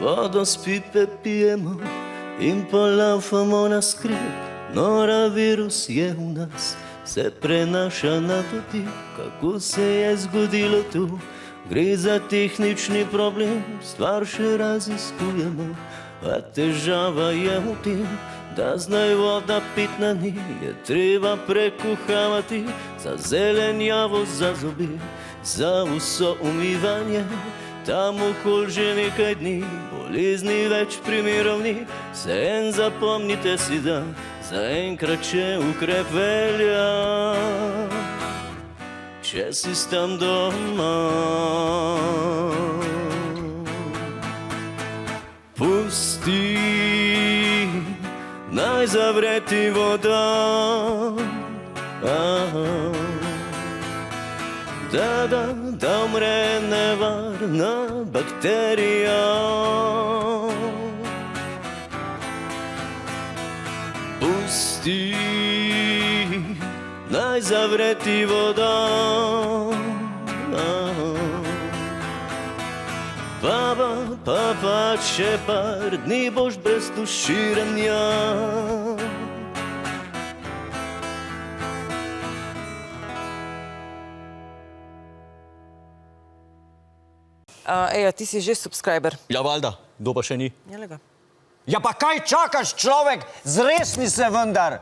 Vodo s pipe pijemo in polaufamo na skriv. Norovirus je u nas, se prenaša na dotik. Kako se je zgodilo tu? Gre za tehnični problem, stvar še raziskujemo. A težava je v tem, da zdaj voda pitna ni. Je treba prekuhavati za zelenjavo, za zobe, za vso umivanje. Tam okol že nekaj dni, bolezni več primerov ni. Vseeno zapomnite si, da zaenkrat še ukrep velja. Če si tam doma, pusti, naj zavre ti voda. Da umre nevarna bakterija. Pusti, naj zavre ti voda. Pa še par dni boš brez tuširanja. Eja, ti si že subscriber. Ja, valjda, kdo pa še ni? Jeli ga? Ja pa kaj čakaš, človek? Zresni se vendar!